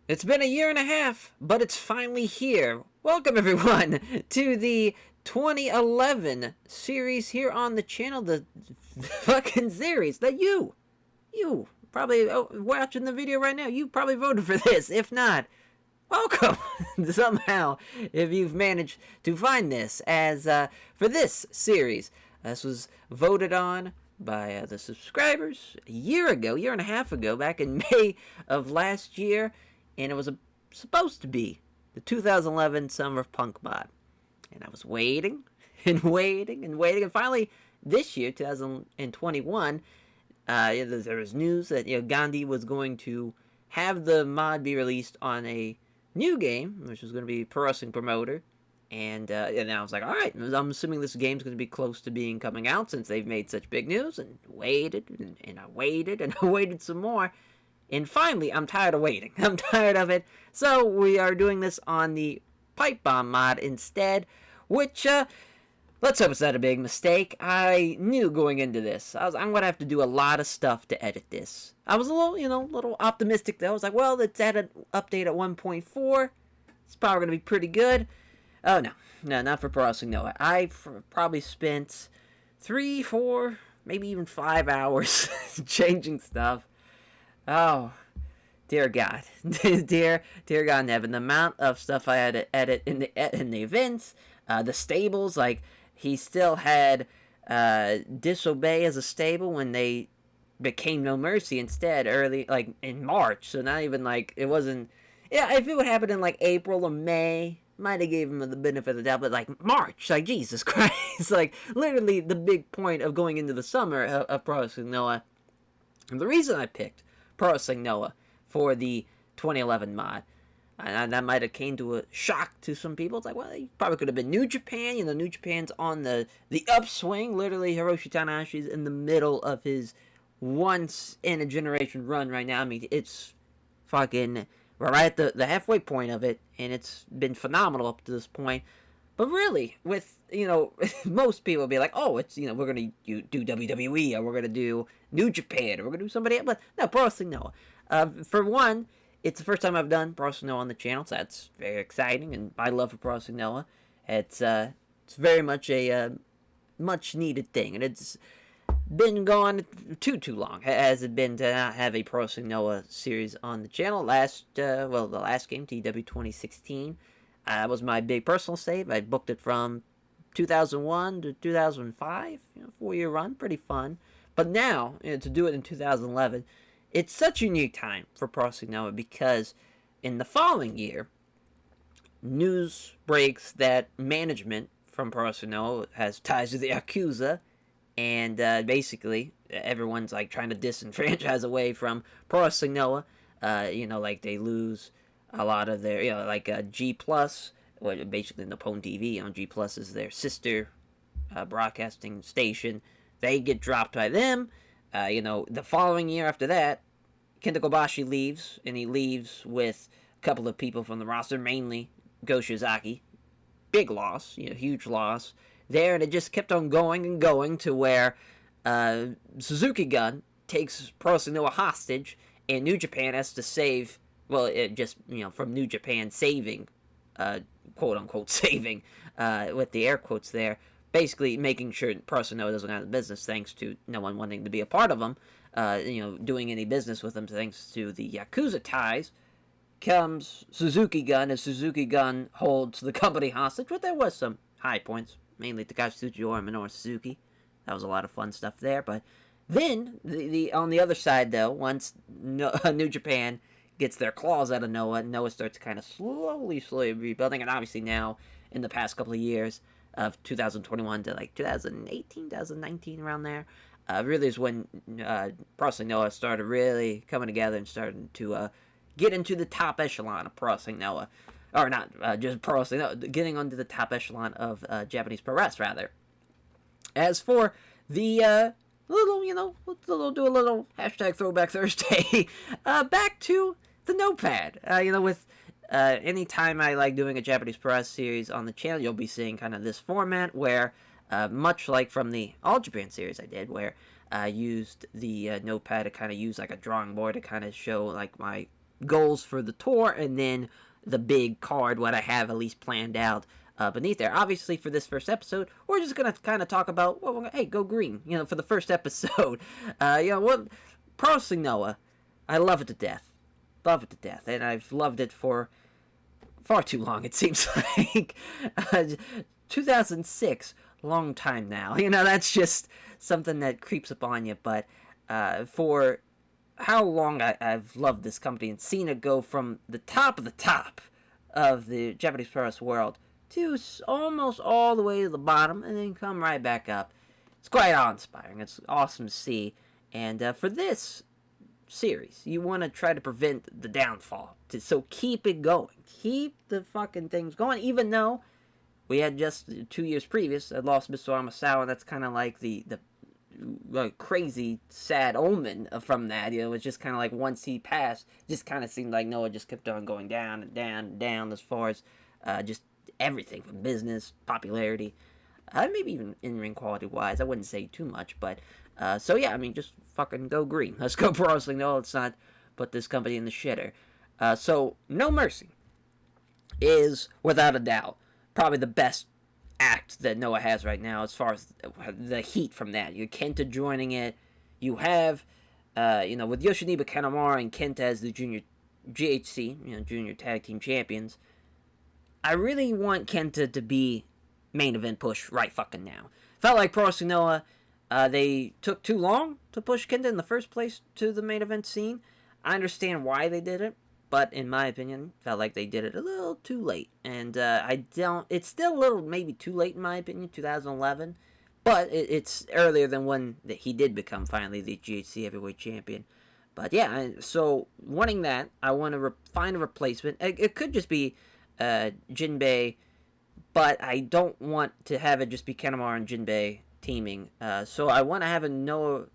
It's been a year and a half, but it's finally here. Welcome, everyone, to the 2011 series here on the channel. The fucking series that you probably watching the video right now. You probably voted for this. If not, welcome. Somehow, if you've managed to find this as for this series, this was voted on by the subscribers a year and a half ago, back in May of last year, and it was supposed to be the 2011 Summer of Punk mod. And I was waiting and waiting and waiting, and finally this year, 2021, there was news that Gandhi was going to have the mod be released on a new game, which was going to be Pro Wrestling Promoter. And I was like, all right, I'm assuming this game's going to be close to being coming out since they've made such big news, and waited, and I waited, and I waited some more. And finally, I'm tired of waiting. I'm tired of it. So we are doing this on the Pipe Bomb mod instead, which, let's hope it's not a big mistake. I knew going into this, I'm going to have to do a lot of stuff to edit this. I was a little optimistic though. I was like, well, it's at an update at 1.4. It's probably going to be pretty good. Oh, no, not for Pro Wrestling Noah. I probably spent 3, 4, maybe even 5 hours changing stuff. Oh, dear God, dear God in heaven, the amount of stuff I had to edit in the events, the stables. Like, he still had Disobey as a stable when they became No Mercy instead early, like in March. So not even like it wasn't. Yeah, if it would happen in like April or May, might have gave him the benefit of the doubt, but like March, like Jesus Christ, like literally the big point of going into the summer of Pro Wrestling Noah. And the reason I picked Pro Wrestling Noah for the 2011 mod, and that might have came to a shock to some people. It's like, well, he probably could have been New Japan. New Japan's on the upswing. Literally, Hiroshi Tanahashi's in the middle of his once in a generation run right now. I mean, it's fucking, we're right at the halfway point of it, and it's been phenomenal up to this point. But really, with, most people be like, oh, it's, we're going to do WWE, or we're going to do New Japan, or we're going to do somebody else. But no, Pro Wrestling Noah. For one, it's the first time I've done Pro Wrestling Noah on the channel, so that's very exciting, and my love for Pro Wrestling Noah, it's very much a much needed thing, and it's been gone too long, has it been to not have a Pro Wrestling Noah series on the channel. The last game, TEW 2016, was my big personal save. I booked it from 2001 to 2005, 4-year run, pretty fun. But now, to do it in 2011, it's such a unique time for Pro Wrestling Noah because in the following year, news breaks that management from Pro Wrestling Noah has ties to the Yakuza, and basically everyone's like trying to disenfranchise away from Pro Wrestling Noah. Like they lose a lot of their, like G Plus, or basically Nippon TV on G Plus is their sister broadcasting station. They get dropped by them. The following year after that, Kenta Kobashi leaves, and he leaves with a couple of people from the roster, mainly Go Shiozaki. Big loss, huge loss there, and it just kept on going and going to where Suzuki Gun takes Pro Wrestling Noah hostage, and New Japan has to save, well, it just, from New Japan saving, quote-unquote saving, with the air quotes there, basically making sure Pro Wrestling Noah doesn't have the business, thanks to no one wanting to be a part of them, doing any business with them, thanks to the Yakuza ties, comes Suzuki Gun, as Suzuki Gun holds the company hostage, but there was some high points, mainly Takashi Tsuchiura and Minoru Suzuki. That was a lot of fun stuff there, but then, the on the other side, though, once New Japan gets their claws out of Noah, Noah starts kind of slowly rebuilding, and obviously now, in the past couple of years, of 2021 to like 2018, 2019, around there, really is when Pro Wrestling Noah started really coming together and starting to get into the top echelon of Pro Wrestling Noah. Or not just Pro Wrestling Noah, getting onto the top echelon of Japanese Pro Wrestling, rather. As for the let's do a little hashtag Throwback Thursday. Back to the notepad. With anytime I like doing a Japanese Pro Wrestling series on the channel, you'll be seeing kind of this format where, much like from the All Japan series I did, where I used the notepad to kind of use like a drawing board to kind of show like my goals for the tour, and then the big card, what I have at least planned out beneath there. Obviously, for this first episode, we're just gonna kind of talk about, well, hey, go green, for the first episode. What Pro Wrestling Noah, I love it to death, and I've loved it for far too long. It seems like uh, 2006, long time now. That's just something that creeps upon you. But for how long I've loved this company and seen it go from the top of the Japanese pro wrestling world to almost all the way to the bottom and then come right back up. It's quite awe-inspiring. It's awesome to see. And for this series, you want to try to prevent the downfall. So keep it going. Keep the fucking things going, even though we had just 2 years previous, I lost Mr. Amasawa, and that's kind of like the crazy, sad omen from that. It's just kind of like once he passed, just kind of seemed like Noah just kept on going down and down and down as far as just everything from business, popularity, maybe even in-ring quality-wise. I wouldn't say too much, but so yeah, just fucking go green. Let's go Pro Wrestling. No, let's not put this company in the shitter. So No Mercy is, without a doubt, probably the best act that Noah has right now as far as the heat from that. You Kenta joining it. You have, with Yoshinobu Kanemaru and Kenta as the junior GHC, junior tag team champions. I really want Kenta to be main event push right fucking now. Felt like Pro Wrestling Noah, they took too long to push Kenta in the first place to the main event scene. I understand why they did it, but in my opinion, felt like they did it a little too late. And it's still a little maybe too late in my opinion, 2011. But it's earlier than when he did become finally the GHC Heavyweight Champion. But yeah, so wanting that, I want to find a replacement. It could just be Jinbei, but I don't want to have it just be Kanemaru and Jinbei teaming. So I want to have a Noah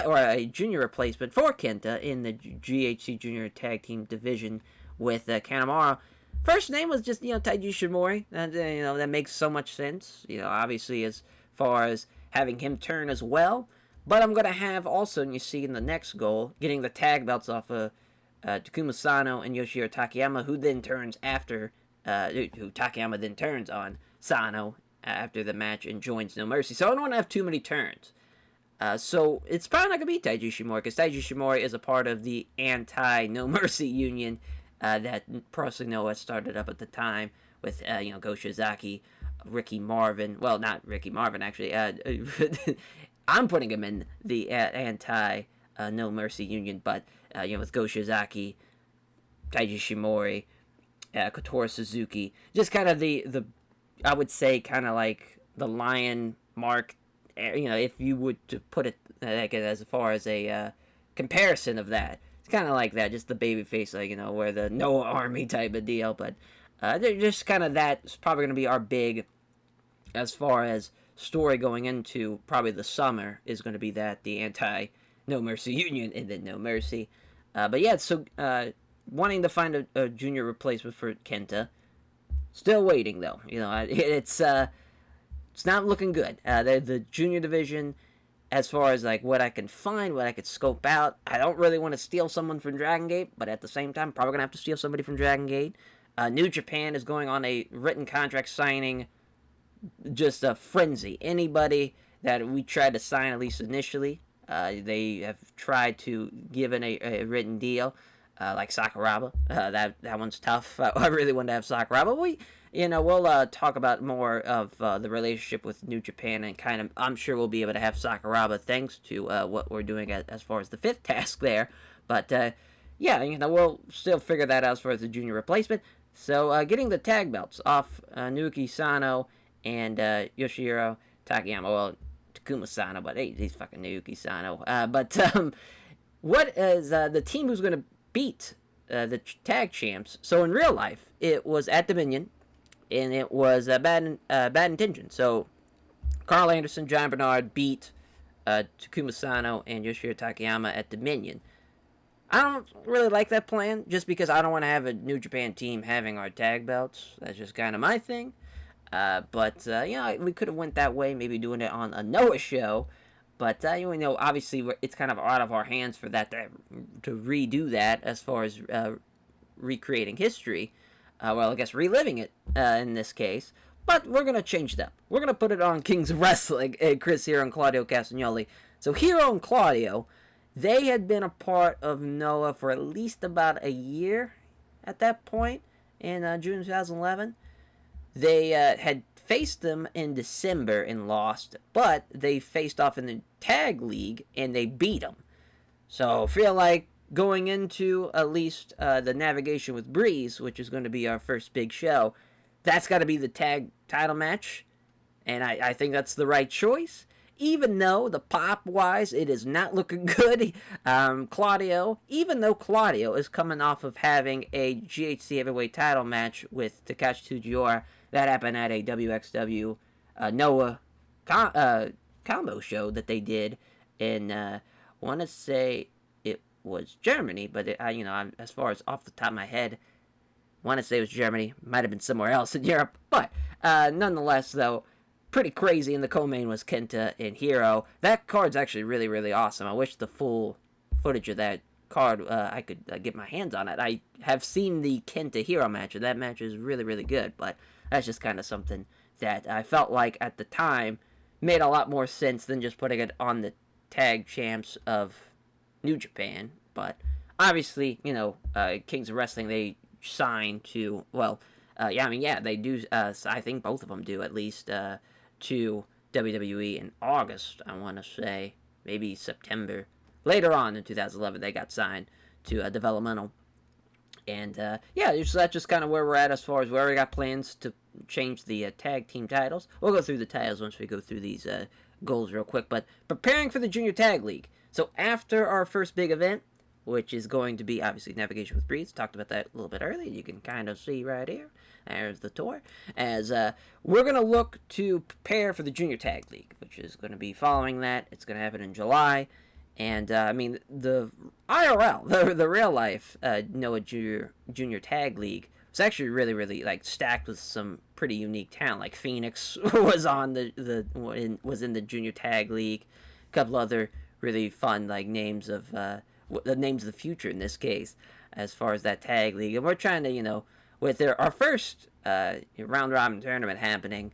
or a junior replacement for Kenta in the GHC Junior Tag Team Division with Kanemaru. First name was just Taiji Shimori. That makes so much sense. Obviously as far as having him turn as well. But I'm gonna have also, and you see in the next goal, getting the tag belts off of Takuma Sano and Yoshihiro Takayama, who then turns after, who Takayama then turns on Sano after the match and joins No Mercy. So I don't want to have too many turns. So it's probably not going to be Taiji Shimori, because Taiji Shimori is a part of the anti-No Mercy union that Pro Wrestling Noah started up at the time with, Go Shizaki, Ricky Marvin. Well, not Ricky Marvin, actually. I'm putting him in the anti-No Mercy union, but, with Go Shizaki, Taiji Shimori, Kotora Suzuki. Just kind of the I would say, kind of like the Lion Mark, if you would to put it like as far as a comparison of that. It's kind of like that, just the baby face, where the Noah Army type of deal. But they're just kind of that's probably going to be our big, as far as story going into probably the summer, is going to be that the anti-No Mercy Union and then No Mercy. But yeah, so wanting to find a junior replacement for Kenta. Still waiting though. It's not looking good. The junior division, as far as like what I can find, what I could scope out, I don't really want to steal someone from Dragon Gate, but at the same time, probably gonna have to steal somebody from Dragon Gate. New Japan is going on a written contract signing, just a frenzy. Anybody that we tried to sign, at least initially, they have tried to give in a written deal. Like Sakuraba, that one's tough. I really want to have Sakuraba. We'll talk about more of the relationship with New Japan, and kind of, I'm sure we'll be able to have Sakuraba thanks to what we're doing as far as the fifth task there. But yeah, we'll still figure that out as far as the junior replacement. So getting the tag belts off Naoki Sano and Yoshihiro Takayama. Well, Takuma Sano, but hey, he's fucking Naoki Sano. What is the team who's going to beat the tag champs? So in real life, it was at Dominion, and it was Bad Intention. So Carl Anderson, John Bernard beat Takuma Sano and Yoshihiro Takayama at Dominion. I don't really like that plan, just because I don't want to have a New Japan team having our tag belts. That's just kind of my thing. But we could have went that way, maybe doing it on a Noah show, But obviously it's kind of out of our hands for that to redo that as far as recreating history. Well, I guess reliving it in this case. But we're gonna change it up. We're gonna put it on Kings of Wrestling, Chris Hero and Claudio Castagnoli. So Hero and Claudio, they had been a part of Noah for at least about a year at that point in June 2011. They had faced them in December and lost, but they faced off in the tag league and they beat them. So feel like going into at least the Navigation with Breeze, which is going to be our first big show, that's got to be the tag title match. And I think that's the right choice. Even though the pop-wise, it is not looking good. Claudio, even though Claudio is coming off of having a GHC heavyweight title match with Takashi Tsujiura, that happened at a WXW Noah combo show that they did in, I want to say it was Germany, but as far as off the top of my head, I want to say it was Germany. Might have been somewhere else in Europe, but nonetheless, though, pretty crazy. And the co-main was Kenta and Hero. That card's actually really, really awesome. I wish the full footage of that card I could get my hands on it. I have seen the Kenta Hero match, and that match is really, really good. But that's just kind of something that I felt like at the time made a lot more sense than just putting it on the tag champs of New Japan. But obviously, Kings of Wrestling, they signed to, they do, I think both of them do at least, to WWE in August, I want to say, maybe September. Later on in 2011, they got signed to Developmental. And, so that's just kind of where we're at as far as where we got plans to change the tag team titles. We'll go through the titles once we go through these goals real quick. But preparing for the Junior Tag League. So after our first big event, which is going to be, obviously, Navigation with Breeze. Talked about that a little bit earlier. You can kind of see right here. There's the tour. As we're going to look to prepare for the Junior Tag League, which is going to be following that. It's going to happen in July. And, the IRL, the real life Noah Junior Tag League was actually really, really, stacked with some pretty unique talent. Like, Phoenix was on was in the Junior Tag League. A couple other really fun, names of the names of the future in this case, as far as that tag league. And we're trying to, with our first round robin tournament happening,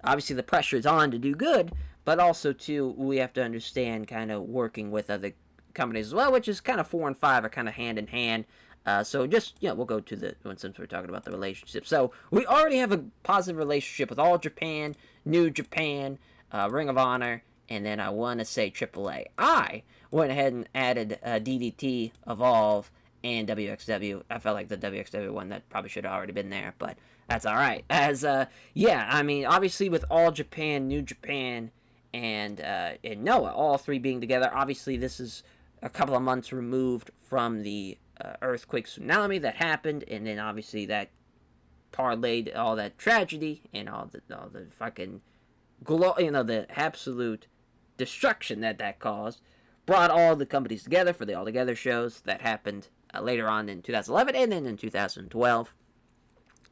obviously the pressure is on to do good, but also, too, we have to understand kind of working with other companies as well, which is kind of 4 and 5 are kind of hand in hand. So just, we'll go to since we're talking about the relationship. So we already have a positive relationship with All Japan, New Japan, Ring of Honor, and then I want to say AAA. I went ahead and added DDT, Evolve, and WXW. I felt like the WXW one that probably should have already been there, but that's all right. As obviously with All Japan, New Japan, and Noah, all three being together. Obviously, this is a couple of months removed from the earthquake tsunami that happened, and then obviously that parlayed all that tragedy and all the fucking the absolute destruction that caused, brought all the companies together for the All Together shows that happened later on in 2011 and then in 2012.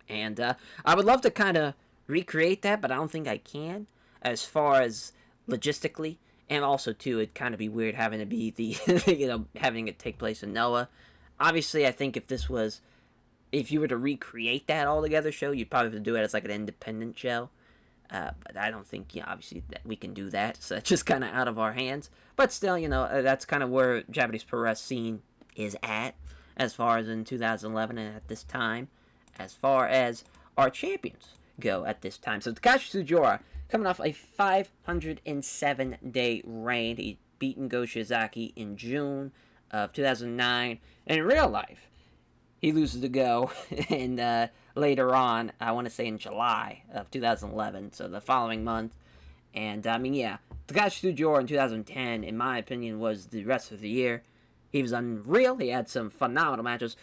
And I would love to kind of recreate that, but I don't think I can, as far as logistically. And also, too, it'd kind of be weird having to be the, having it take place in Noah. Obviously, I think if you were to recreate that All Together show, you'd probably have to do it as an independent show. But I don't think, obviously, that we can do that. So it's just kind of out of our hands. But still, that's kind of where Japanese pro wrestling scene is at, as far as in 2011 and at this time, as far as our champions go at this time. So Takashi Tsujiura, coming off a 507-day reign. He beat Go Shiozaki in June of 2009. And in real life, he loses to Go and later on, I want to say in July of 2011, so the following month. And, Takashi Tsujiura in 2010, in my opinion, was the rest of the year. He was unreal. He had some phenomenal matches.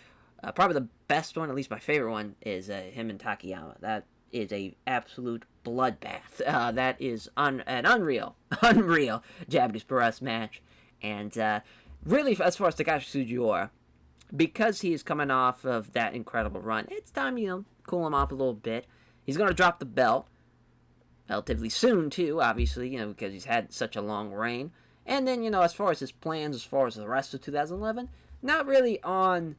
Probably the best one, at least my favorite one, is him and Takayama. That is a absolute bloodbath. That is an unreal Japanese pro wrestling match. And really, as far as Takashi Tsujiura, because he's coming off of that incredible run, it's time, cool him off a little bit. He's going to drop the belt. relatively soon too, obviously, because he's had such a long reign. And then, as far as his plans, as far as the rest of 2011, not really on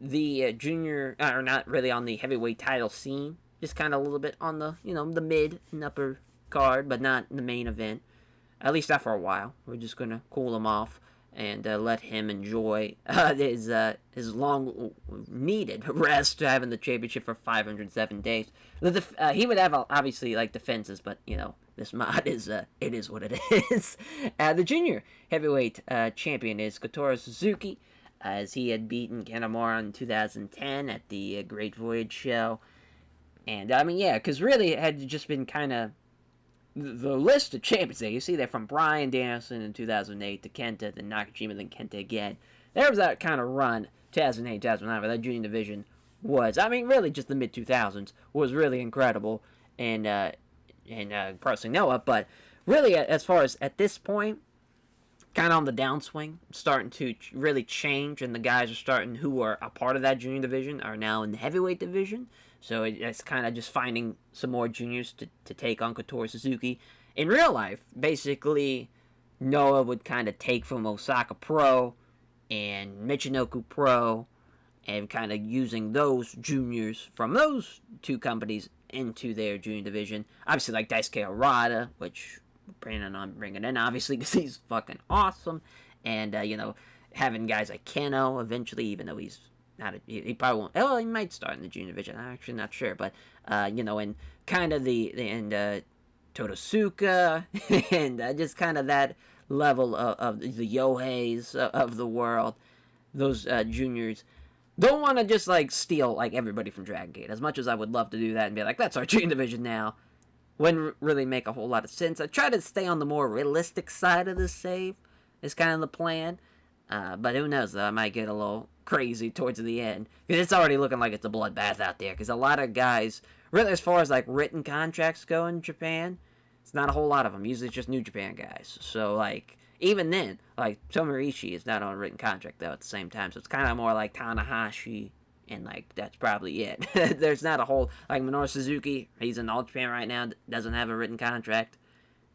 the junior, or not really on the heavyweight title scene. Just kind of a little bit on the, the mid and upper card, but not the main event. At least not for a while. We're just gonna cool him off and let him enjoy his long needed rest, having the championship for 507 days. He would have obviously like defenses, but this mod is it is what it is. The junior heavyweight champion is Kotaro Suzuki, as he had beaten Kanemaru in 2010 at the Great Voyage show. And I mean, yeah, because really it had just been kind of the list of champions there. You see that from Bryan Danielson in 2008 to Kenta, then Nakajima, then Kenta again. There was that kind of run, 2008, 2009, where that junior division was, I mean, really just the mid 2000s was really incredible, and personally Noah, but really as far as at this point, kind of on the downswing, starting to really change, and the guys are starting who are a part of that junior division are now in the heavyweight division. So it's kind of just finding some more juniors to take on Kotaro Suzuki. In real life, basically, Noah would kind of take from Osaka Pro and Michinoku Pro and kind of using those juniors from those two companies into their junior division. Obviously, like Daisuke Harada, which we're planning on bringing in, obviously, because he's fucking awesome. And, having guys like Keno eventually, even though he's he probably won't. Oh, he might start in the junior division. I'm actually not sure, but and kind of and Totosuka, and just kind of that level of the Yoheis of the world. Those juniors don't want to just like steal like everybody from Dragon Gate. As much as I would love to do that and be like, that's our junior division now, wouldn't really make a whole lot of sense. I try to stay on the more realistic side of this save. Is kind of the plan. But who knows, though, I might get a little crazy towards the end. Because it's already looking like it's a bloodbath out there. Because a lot of guys, really as far as like written contracts go in Japan, it's not a whole lot of them. Usually it's just New Japan guys. So like, even then, like Tomoichi is not on a written contract though at the same time. So it's kind of more like Tanahashi, and like that's probably it. There's not a whole, like Minoru Suzuki, he's in All Japan right now, doesn't have a written contract.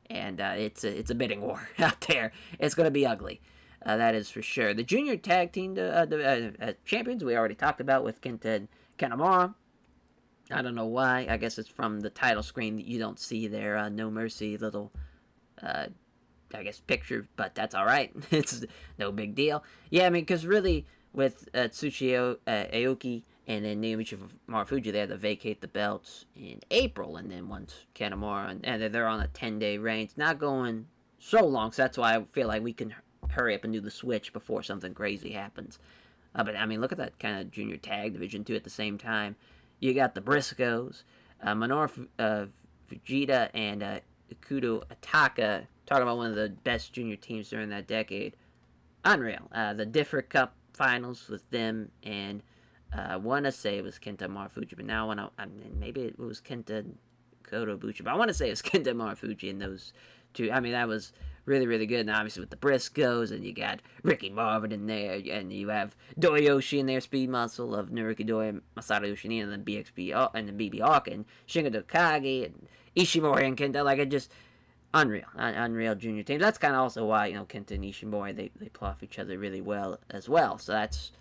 And it's a bidding war out there. It's going to be ugly. That is for sure. The junior tag team champions we already talked about with Kenta and Kanemaru. I don't know why. I guess it's from the title screen that you don't see their No Mercy little, I guess, picture, but that's all right. It's no big deal. Yeah, I mean, because really, with Tsuchi Aoki and then Naomichi Marufuji, they had to vacate the belts in April, and then once Kanemaru, and they're on a 10-day reign. It's not going so long, so that's why I feel like we can hurry up and do the switch before something crazy happens. But I mean, look at that kind of junior tag division too. At the same time, you got the Briscoes, Minoru Fujita, and Ikuto Ataka. Talking about one of the best junior teams during that decade. Unreal. The Differ Cup finals with them, and I want to say it was Kenta Marufuji, but now I mean, maybe it was Kenta Kotobuchi, but I want to say it was Kenta Marufuji in those two. I mean, that was really, really good. And obviously with the Briscoes, and you got Ricky Marvin in there, and you have Doyoshi in there, Speed Muscle of Naruki Doi, Masato Yoshinobu, and then BXB, and then BB Hawk, and Shingo Takagi, and Ishimori and Kenta. Like, it just unreal junior teams. That's kind of also why, Kenta and Ishimori, they play off each other really well as well. So that's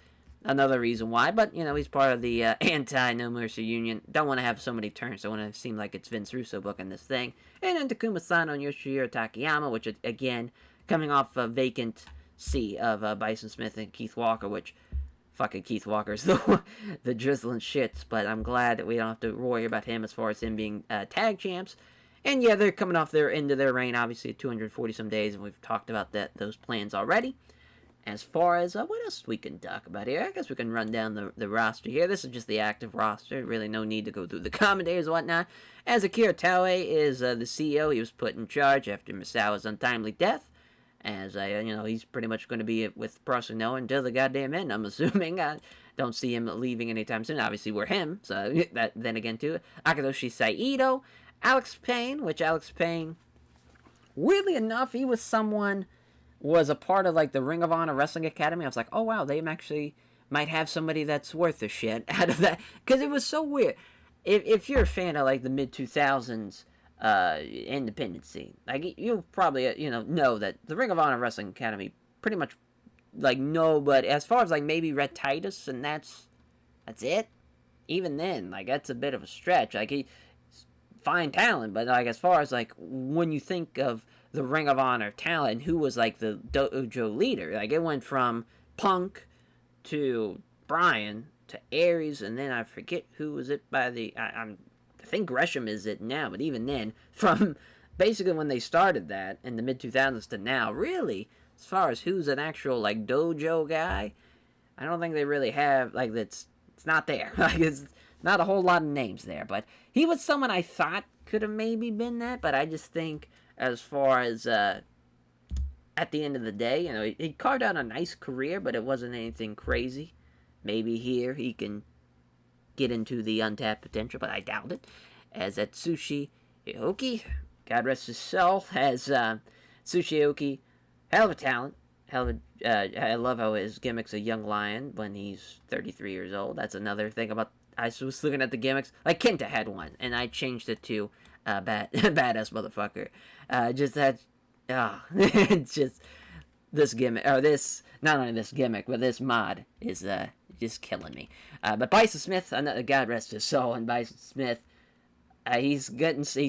another reason why. But, he's part of the anti-No Mercy Union. Don't want to have so many turns. Don't want to seem like it's Vince Russo booking this thing. And then Takuma Sano and Yoshihiro Takayama, which, again, coming off a vacancy of Bison Smith and Keith Walker, which, fucking Keith Walker's the drizzling shits. But I'm glad that we don't have to worry about him as far as him being tag champs. And yeah, they're coming off their end of their reign, obviously, 240 some days, and we've talked about those plans already. As far as what else we can talk about here, I guess we can run down the roster here. This is just the active roster. Really no need to go through the commentators and whatnot. As Akira Taue is the CEO, he was put in charge after Misawa's untimely death. As he's pretty much going to be with Prosino until the goddamn end, I'm assuming. I don't see him leaving anytime soon. Obviously, we're him, so then again, too. Akitoshi Saito, Alex Payne, weirdly enough, he was a part of, like, the Ring of Honor Wrestling Academy. I was like, oh, wow, they actually might have somebody that's worth a shit out of that. Because it was so weird. If you're a fan of, like, the mid-2000s independent scene. Like, you probably, know that the Ring of Honor Wrestling Academy pretty much, like, no, but as far as, like, maybe Red Titus, and that's it. Even then, like, that's a bit of a stretch. Like, he's fine talent, but, like, as far as, like, when you think of the Ring of Honor talent, who was, like, the dojo leader, like, it went from Punk to Bryan to Aries, and then I forget who was it by the, I think Gresham is it now, but even then, from basically when they started that in the mid-2000s to now, really, as far as who's an actual, like, dojo guy, I don't think they really have, like, it's not there. Like, it's not a whole lot of names there, but he was someone I thought could have maybe been that, but I just think as far as, at the end of the day, he carved out a nice career, but it wasn't anything crazy. Maybe here he can get into the untapped potential, but I doubt it. As Atsushi Ioki, God rest his soul, has Atsushi Ioki, hell of a talent. I love how his gimmick's a young lion when he's 33 years old. That's another thing about. I was looking at the gimmicks. Like Kenta had one, and I changed it to badass motherfucker. Just that. Oh, it's just this gimmick, or this, not only this gimmick, but this mod is just killing me. But Bison Smith, God rest his soul, and Bison Smith, he's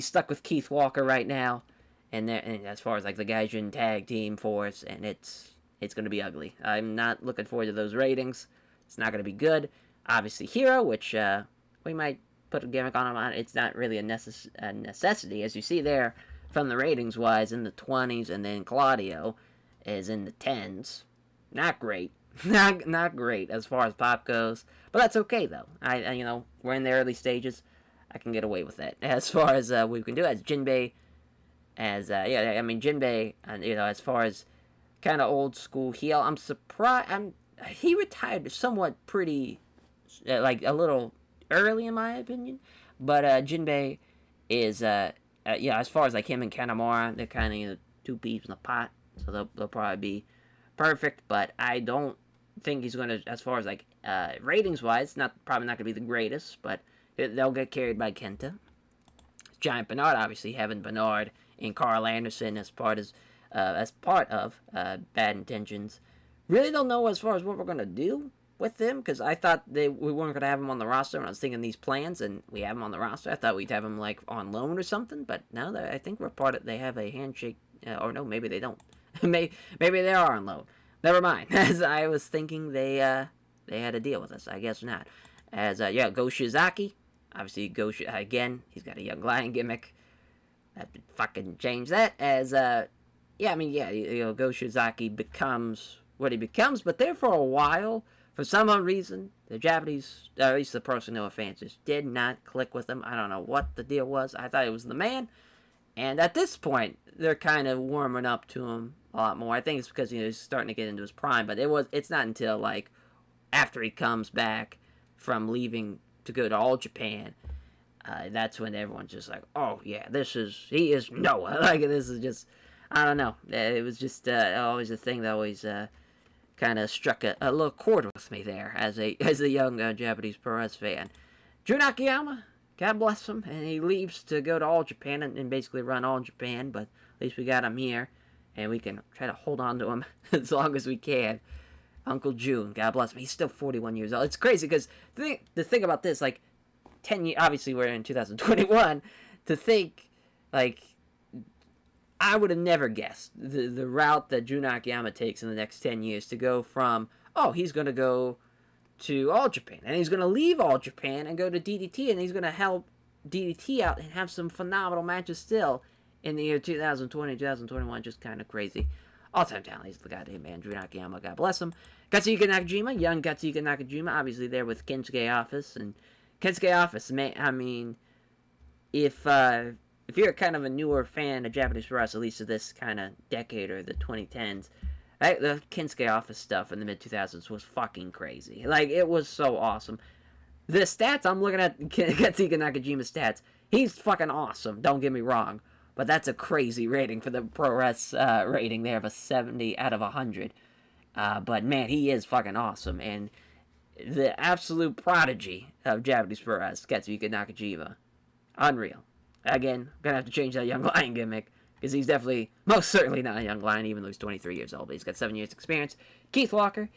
stuck with Keith Walker right now, and as far as like the Gaijin tag team force, and it's going to be ugly. I'm not looking forward to those ratings. It's not going to be good. Obviously, Hero, which we might put a gimmick on him on. It's not really a necessity, as you see there from the ratings wise, in the 20s, and then Claudio is in the 10s. Not great. not great as far as pop goes, but that's okay though. I we're in the early stages. I can get away with that. As far as we can do as Jinbei, Jinbei, and as far as kind of old school heel, I'm surprised. He retired somewhat pretty, like a little early in my opinion, but Jinbei is as far as like him and Kanemaru, they're kind of two peas in a pot, so they'll probably be perfect. But I don't think he's going to, as far as like ratings wise, probably not going to be the greatest, but they'll get carried by Kenta. Giant Bernard, obviously having Bernard and Carl Anderson as part of Bad Intentions. Really don't know as far as what we're going to do with them, because I thought we weren't going to have him on the roster when I was thinking these plans, and we have him on the roster. I thought we'd have him like on loan or something, but no, I think we're part of. They have a handshake, or no, maybe they don't. maybe they are on loan. Never mind. As I was thinking, they had a deal with us. I guess not. As Go Shizaki, obviously Go again. He's got a young lion gimmick. That fucking change that. As Go Shizaki becomes what he becomes, but there for a while, for some odd reason, the Japanese, at least the personnel fans, just did not click with him. I don't know what the deal was. I thought it was the man, and at this point, they're kind of warming up to him a lot more. I think it's because he's starting to get into his prime, but it's not until like after he comes back from leaving to go to All Japan, that's when everyone's just like, oh yeah, he is Noah. Like, this is just, I don't know. It was just always a thing that always kind of struck a little chord with me there as a young Japanese pro wrestling fan. Jun Akiyama, God bless him, and he leaves to go to All Japan and basically run All Japan, but at least we got him here, and we can try to hold on to him as long as we can. Uncle June, God bless him. He's still 41 years old. It's crazy because the thing about this, like, 10 years, obviously we're in 2021, to think, like, I would have never guessed the route that Jun Akiyama takes in the next 10 years to go from, he's going to go to All Japan, and he's going to leave All Japan and go to DDT, and he's going to help DDT out and have some phenomenal matches still in the year 2020, 2021, just kind of crazy. All-time talent, he's the goddamn man, Jun Akiyama, God bless him. Katsuhiko Nakajima, young Katsuhiko Nakajima, obviously there with Kensuke Office, and Kensuke Office, man, I mean, if you're kind of a newer fan of Japanese wrestling, at least of this kind of decade or the 2010s, the Kensuke Office stuff in the mid-2000s was fucking crazy. Like, it was so awesome. The stats, I'm looking at Katsuhiko Nakajima's stats. He's fucking awesome, don't get me wrong. But that's a crazy rating for the Pro Res rating there of a 70 out of 100. But man, he is fucking awesome. And the absolute prodigy of Japanese Pro Res, Katsuhiko Nakajima. Unreal. Again, gonna have to change that young lion gimmick because he's definitely, most certainly not a young lion, even though he's 23 years old. But he's got 7 years experience. Keith Walker,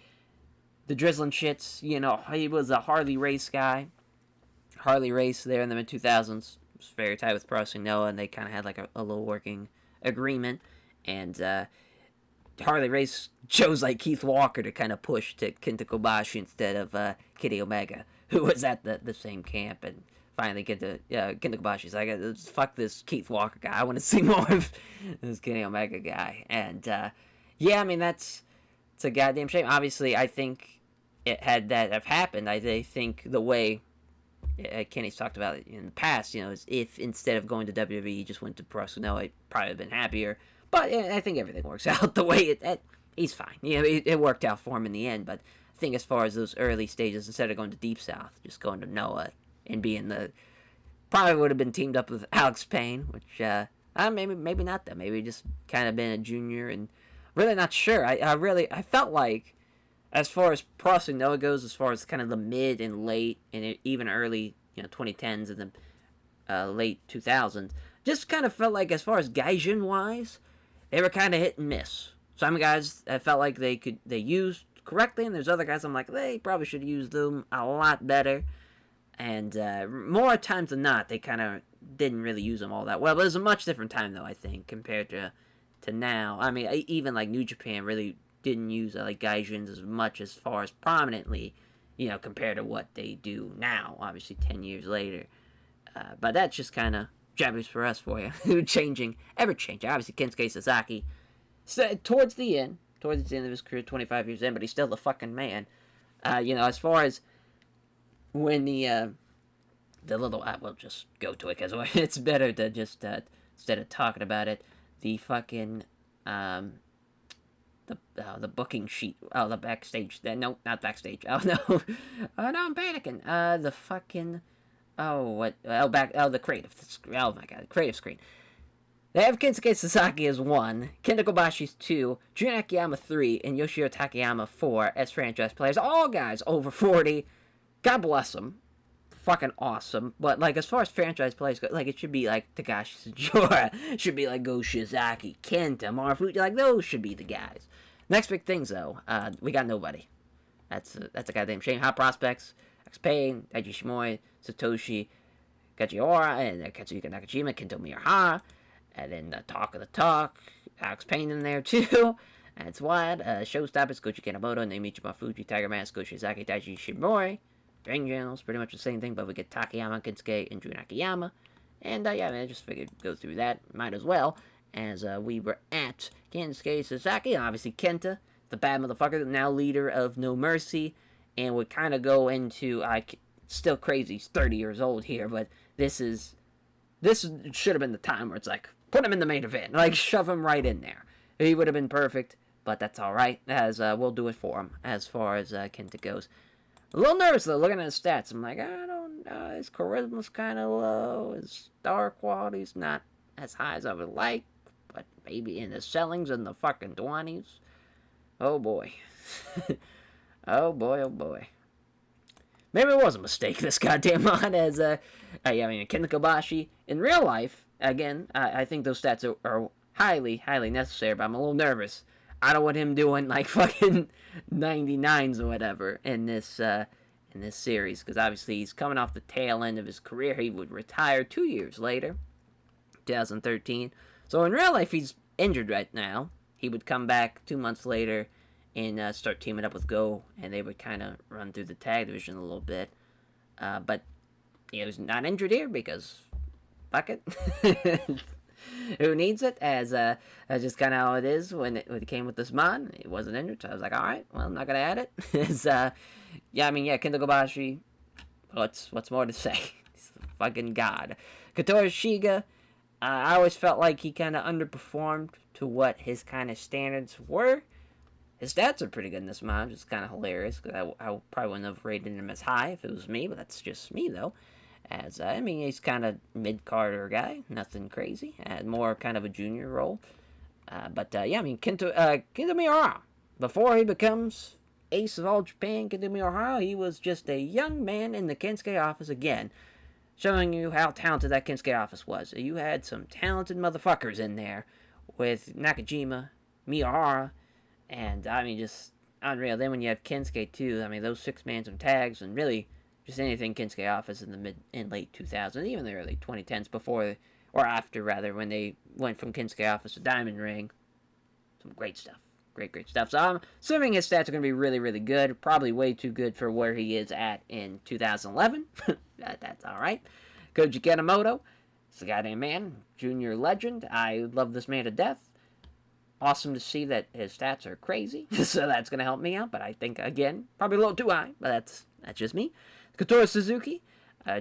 the drizzling shits. You know, he was a Harley Race guy. Harley Race there in the mid 2000s was very tight with Processing Noah, and they kind of had like a little working agreement. And Harley Race chose like Keith Walker to kind of push to Kenta Kobashi instead of Kenny Omega, who was at the same camp. And finally Kenta Kobashi's like, fuck this Keith Walker guy. I want to see more of this Kenny Omega guy. And yeah, I mean, it's a goddamn shame. Obviously, I think it had that have happened. I think the way Kenny's talked about it in the past, you know, is if instead of going to WWE, he just went to Pro Wrestling, I'd probably have been happier. But I think everything works out the way he's fine. You know, it worked out for him in the end. But I think as far as those early stages, instead of going to Deep South, just going to Noah and being probably would have been teamed up with Alex Payne, which maybe not that. Maybe just kind of been a junior and really not sure. I felt like, as far as Pro Wrestling Noah goes, as far as kind of the mid and late and even early, 2010s and the late 2000s, just kind of felt like as far as Gaijin wise, they were kind of hit and miss. Some guys I felt like they used correctly, and there's other guys I'm like, they probably should use them a lot better. And more times than not, they kind of didn't really use them all that well. But it was a much different time, though, I think, compared to now. I mean, even like New Japan really didn't use like Gaijins as much as far as prominently, compared to what they do now, obviously 10 years later. But that's just kind of Japanese for us for you. Ever changing. Obviously, Kensuke Sasaki, towards the end of his career, 25 years in, but he's still the fucking man. As far as when the little, we'll just go to it because it's better to just, instead of talking about it, the fucking, the booking sheet, the backstage, no, not backstage, no, I'm panicking, the fucking, the creative, oh my god, creative screen. They have Kensuke Sasaki as 1, Kenta Kobashi's 2, Jun Akiyama 3, and Yoshiro Takayama 4 as franchise players. All guys over 40. God bless them. Fucking awesome. But, like, as far as franchise players go, like, it should be, like, Takashi Sajora. It should be, like, Go Shizaki, Kenta, Marufuji. Like, those should be the guys. Next big things, though. We got nobody. That's a goddamn shame. Hot prospects. X Pain, Daiji Shimoi, Satoshi Kajiura, and Katsuhiko Nakajima, Kento Miyahara. And then the Talk of the Talk, Alex Payne in there too. That's wild. Showstoppers, Gochi Kanemoto, Naomichi Mafuji, Tiger Mask, Go Shizaki, Daiji Shimori. Ring Generals, pretty much the same thing, but we get Takayama, Kensuke, and Jun Akiyama. And I just figured go through that. Might as well, as we were at Kensuke Sasaki, and obviously Kenta, the bad motherfucker, now leader of No Mercy, and would kind of go into, still crazy, he's 30 years old here, but this should have been the time where it's like, put him in the main event. Like, shove him right in there. He would have been perfect, but that's alright, as we'll do it for him, as far as Kenta goes. A little nervous, though, looking at his stats. I'm like, I don't know, his charisma's kind of low, his star quality's not as high as I would like, but maybe in the sellings in the fucking 20s. Oh, boy. Oh, boy, oh, boy. Maybe it was a mistake, this goddamn mod, as, Kenta Kobashi, in real life, again, I think those stats are highly, highly necessary, but I'm a little nervous. I don't want him doing, like, fucking 99s or whatever in this series, because obviously he's coming off the tail end of his career. He would retire 2 years later, 2013. So in real life, he's injured right now. He would come back 2 months later and start teaming up with Go, and they would kind of run through the tag division a little bit. But he was not injured here because, fuck it. Who needs it? As that's just kind of how it is when it came with this mod. It wasn't injured, so I was like, all right, well, I'm not gonna add it. Kenta Kobashi. What's more to say? He's the fucking god. Katoa Shiga. I always felt like he kind of underperformed to what his kind of standards were. His stats are pretty good in this mod, which is kind of hilarious, because I probably wouldn't have rated him as high if it was me, but that's just me, though. As, he's kind of mid-carder guy, nothing crazy, more kind of a junior role. Kento Miyahara, before he becomes ace of all Japan, Kento Miyahara, he was just a young man in the Kensuke office again. showing you how talented that Kensuke office was. You had some talented motherfuckers in there with Nakajima, Miyahara, and I mean, just unreal. Then when you have Kensuke too, I mean, those 6-man some tags and really just anything Kensuke office in the mid and late 2000s, even the early 2010s, before or after rather, when they went from Kensuke office to Diamond Ring. Some great stuff. Great stuff. So I'm assuming his stats are going to be really, really good. Probably way too good for where he is at in 2011. That's all right. Koji Kanemoto, he's a goddamn man. Junior legend. I love this man to death. Awesome to see that his stats are crazy. So that's going to help me out. But I think, again, probably a little too high. But that's just me. Kotora Suzuki,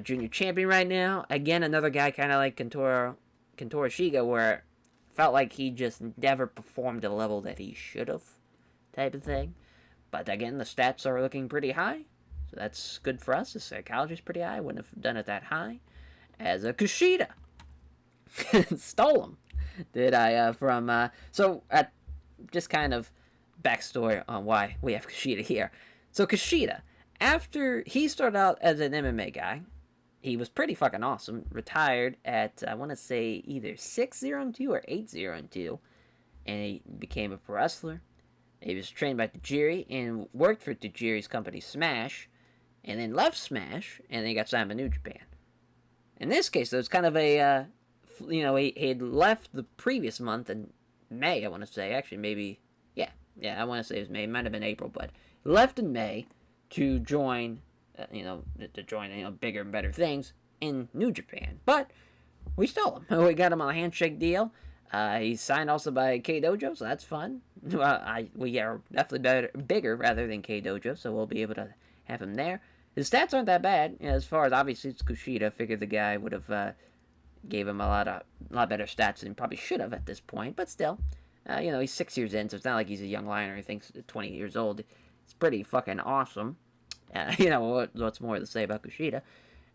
junior champion right now. Again, another guy kind of like Kentaro Shiga, where felt like he just never performed to the level that he should have, type of thing. But again, the stats are looking pretty high, so that's good for us. The psychology is pretty high. I wouldn't have done it that high. As a Kushida, stole him. Did I from so just kind of backstory on why we have Kushida here. So Kushida, after he started out as an MMA guy, he was pretty fucking awesome. Retired at, I want to say, either 6-0-2 or 8-0-2. And he became a pro wrestler. He was trained by Tajiri and worked for Tajiri's company, Smash. And then left Smash, and then he got signed by New Japan. In this case, though, it's kind of a, he had left the previous month in May, I want to say. Actually, maybe, yeah, I want to say it was May. It might have been April, but he left in May to join bigger and better things in New Japan. But we stole him. We got him on a handshake deal. He's signed also by K-Dojo, so that's fun. We are definitely bigger rather than K-Dojo, so we'll be able to have him there. His stats aren't that bad. As far as, obviously, it's Kushida. I figured the guy would have gave him a lot better stats than he probably should have at this point. But still, he's 6 years in, so it's not like he's a young lion or anything. 20 years old. It's pretty fucking awesome. What's more to say about Kushida?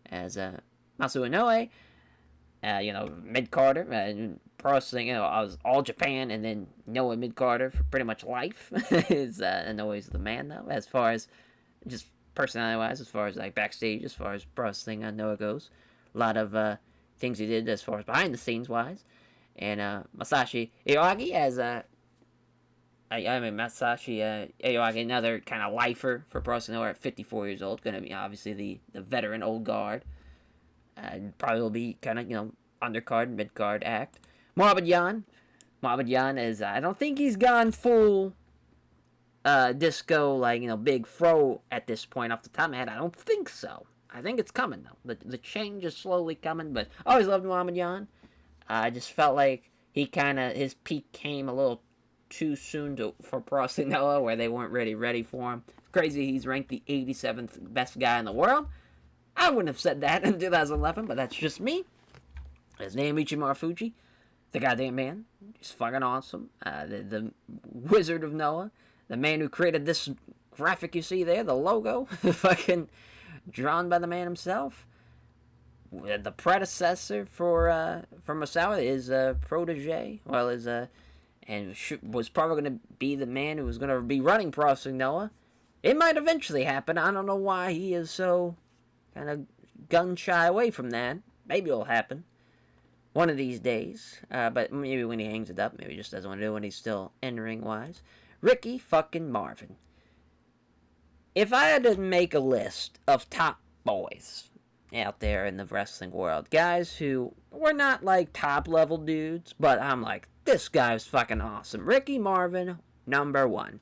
As Masu Inoue, mid-carder, pro wrestling, I was all Japan and then Noah mid-carder for pretty much life. Inoue's the man, though, as far as just personality-wise, as far as like backstage, as far as pro wrestling, Noah goes. A lot of things he did as far as behind-the-scenes-wise. And Masashi Iwagi as Masashi Iwagi, another kind of lifer for pro wrestling at 54 years old. Going to be obviously the veteran old guard. Probably will be kind of, undercard, mid-card act. Mohamed Yan is, I don't think he's gone full disco, big fro at this point off the top of my head. I don't think so. I think it's coming, though. The change is slowly coming, but I always loved Mohamed Yan. I just felt like his peak came a little too soon for Pro Wrestling Noah, where they weren't ready for him. It's crazy he's ranked the 87th best guy in the world. I wouldn't have said that in 2011, but that's just me. His name Ichimar Fuji, the goddamn man. He's fucking awesome. The Wizard of Noah, the man who created this graphic you see there, the logo, fucking drawn by the man himself. The predecessor for Masawa is protege, and was probably going to be the man who was going to be running Pro Wrestling Noah. It might eventually happen. I don't know why he is so kind of gun-shy away from that. Maybe it'll happen one of these days. But maybe when he hangs it up, maybe he just doesn't want to do it when he's still in-ring-wise. Ricky fucking Marvin. If I had to make a list of top boys out there in the wrestling world, guys who were not like top-level dudes, but I'm like, this guy's fucking awesome. Ricky Marvin, number one.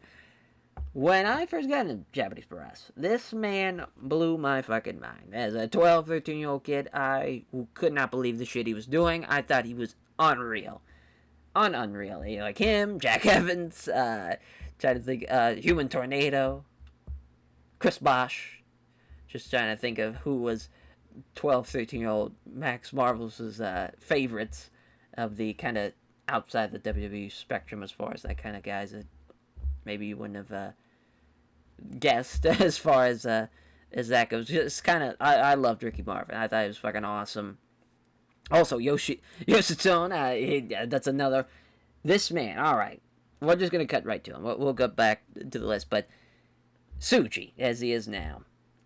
When I first got into Japanese pro wrestling, this man blew my fucking mind. As a 12, 13-year-old kid, I could not believe the shit he was doing. I thought he was unreal. Unreal. Like him, Jack Evans, trying to think, Human Tornado, Chris Bosch. Just trying to think of who was 12, 13-year-old Max Marvel's favorites of the kind of outside the WWE spectrum as far as that kind of guys that maybe you wouldn't have guessed as far as that goes. Just kind of, I loved Ricky Marvin. I thought he was fucking awesome. Also, Yoshitone, that's another. This man, all right. We're just going to cut right to him. We'll go back to the list. But Tsuji, as he is now.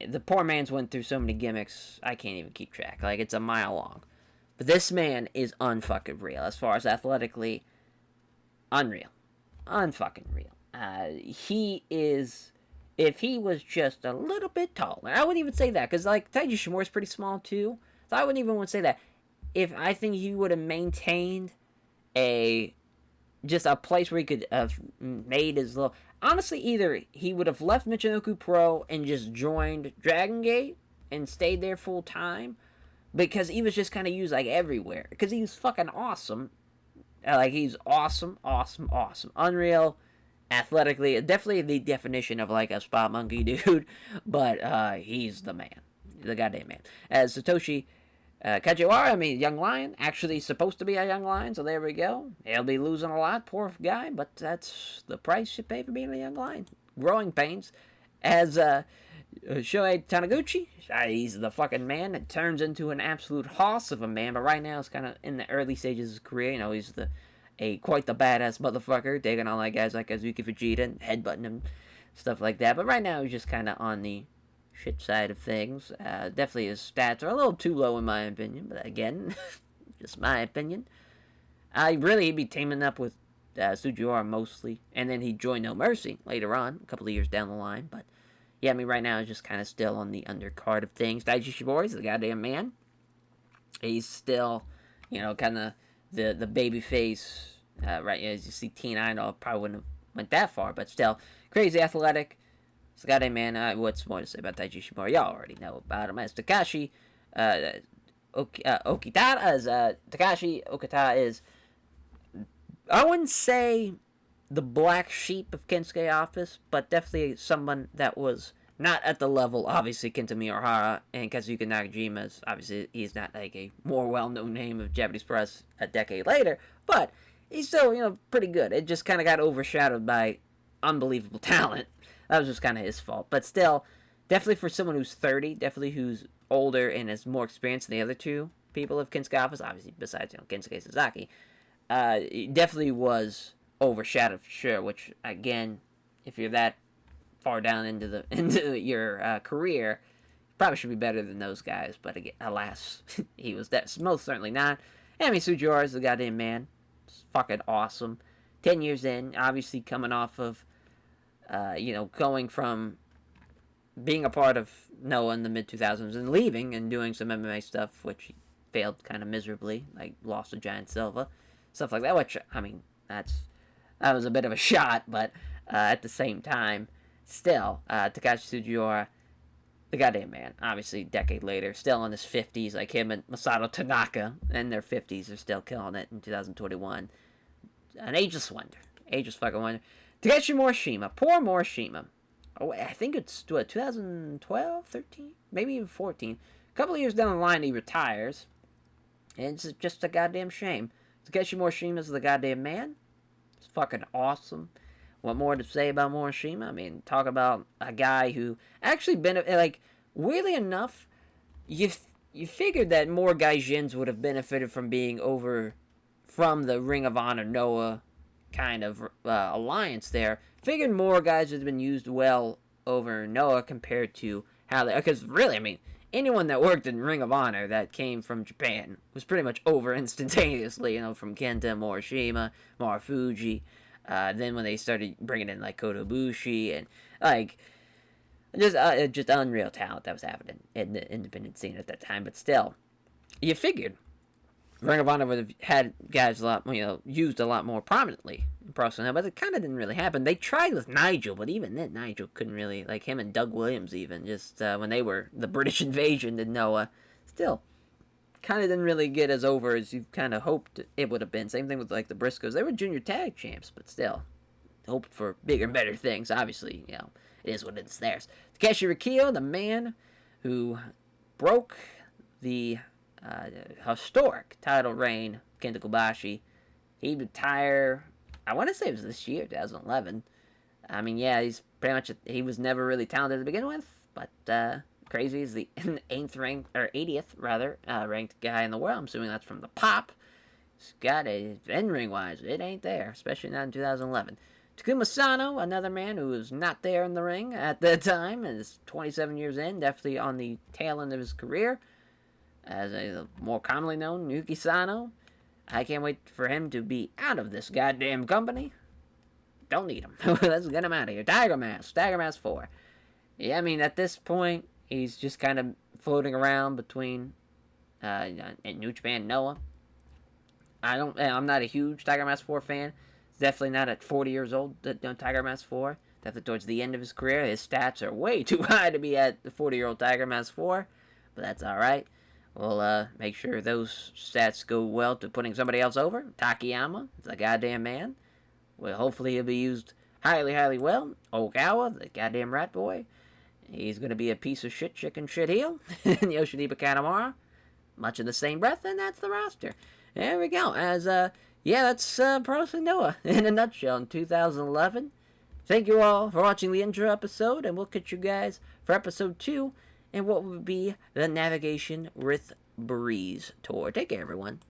The poor man's went through so many gimmicks, I can't even keep track. Like, it's a mile long. But this man is unfucking real as far as athletically. Unreal. Unfucking real. He is. If he was just a little bit taller, I wouldn't even say that because like Taiji Shimura is pretty small too. So I wouldn't even want to say that. If I think he would have maintained a just a place where he could have made his little. Honestly, either he would have left Michinoku Pro and just joined Dragon Gate and stayed there full time because he was just kind of used like everywhere because he was fucking awesome. Like he's awesome, awesome, awesome, unreal, athletically, definitely the definition of like a spot monkey dude. But he's the man, the goddamn man. As Satoshi Kajiwara, I mean, young lion, actually supposed to be a young lion, so there we go. He'll be losing a lot, poor guy, but that's the price you pay for being a young lion. Growing pains. As Shohei Taniguchi, he's the fucking man. It turns into an absolute hoss of a man, but right now it's kind of in the early stages of his career. You know, he's quite the badass motherfucker, taking on like guys like Kazuki Fujita and headbutting him, stuff like that. But right now he's just kind of on the shit side of things. Definitely his stats are a little too low in my opinion, but again, just my opinion. He'd be teaming up with Sugiura mostly, and then he'd join No Mercy later on, a couple of years down the line. But yeah, I mean, right now he's just kind of still on the undercard of things. Daiji Shibori's the goddamn man. He's still, kind of the baby face. Right, as you see, Teen Idol probably wouldn't have went that far, but still crazy athletic. It's the goddamn man. What's more to say about Daiji Shibori? Y'all already know about him. As Takashi Okita, as Takashi Okita is, I wouldn't say the black sheep of Kensuke office, but definitely someone that was not at the level, obviously, Kenta Miyohara and Kazuka Nagajima's. Obviously, he's not like a more well-known name of Japanese press a decade later, but he's still, pretty good. It just kind of got overshadowed by unbelievable talent. That was just kind of his fault. But still, definitely for someone who's 30, definitely who's older and has more experience than the other two people of Kensuke office, obviously, besides, Kensuke Sasaki, it definitely was overshadowed for sure, which, again, if you're that far down into your career, probably should be better than those guys. But again, alas, he was most certainly not. Emi Sugiura is the goddamn man. It's fucking awesome. 10 years in, obviously coming off of, going from being a part of Noah in the mid 2000s and leaving and doing some MMA stuff, which he failed kind of miserably, like lost to Giant Silva, stuff like that. Which I mean, that was a bit of a shot, but at the same time, still, Takashi Sugiura, the goddamn man. Obviously, a decade later, still in his 50s, like him and Masato Tanaka in their 50s are still killing it in 2021. An ageless wonder. Ageless fucking wonder. Takeshi Morishima. Poor Morishima. Oh, I think it's, 2012, 13? Maybe even 14. A couple of years down the line, he retires. And it's just a goddamn shame. Takeshi Morishima's the goddamn man. It's fucking awesome. What more to say about Morishima? I mean, talk about a guy who actually like, weirdly enough, you figured that more Gaijins would have benefited from being over from the Ring of Honor Noah kind of alliance there. Figured more guys would have been used well over Noah compared to how they. Because really, I mean, anyone that worked in Ring of Honor that came from Japan was pretty much over instantaneously. From Kenta, Morishima, Marufuji. Then when they started bringing in like Kotobushi and like just unreal talent that was happening in the independent scene at that time. But still, you figured Ring of Honor would have had guys a lot, used a lot more prominently in Pro Wrestling, but it kind of didn't really happen. They tried with Nigel, but even then, Nigel couldn't really, like him and Doug Williams even, just when they were the British invasion to Noah, still kind of didn't really get as over as you kind of hoped it would have been. Same thing with like the Briscoes. They were junior tag champs, but still hoped for bigger and better things. Obviously, it is what it's theirs. Takeshi Rikio, the man who broke the historic title reign, Kenta Kobashi. He'd retire, I want to say it was this year, 2011. I mean, yeah, he's pretty much, he was never really talented to begin with, but crazy. He's the 8th ranked, or 80th rather, ranked guy in the world. I'm assuming that's from the pop. He's got a in-ring wise, it ain't there, especially not in 2011. Takuma Sano, another man who was not there in the ring at the time, and is 27 years in, definitely on the tail end of his career, as a more commonly known Yuki Sano. I can't wait for him to be out of this goddamn company. Don't need him. Let's get him out of here. Tiger Mask 4. Yeah, I mean, at this point, he's just kind of floating around between New Japan Noah. I'm not a huge Tiger Mask 4 fan. Definitely not at 40 years old. Tiger Mask 4. Definitely towards the end of his career. His stats are way too high to be at the 40-year-old Tiger Mask 4. But that's alright. We'll make sure those stats go well to putting somebody else over. Takayama is a goddamn man. Well, hopefully he'll be used highly, highly well. Ogawa, the goddamn rat boy. He's going to be a piece of shit chicken shit heel. And Yoshinobu Kanemaru. Much of the same breath, and that's the roster. There we go. That's Pro Wrestling Noah in a nutshell in 2011. Thank you all for watching the intro episode, and we'll catch you guys for episode 2 and what would be the Navigation with Breeze tour. Take care, everyone.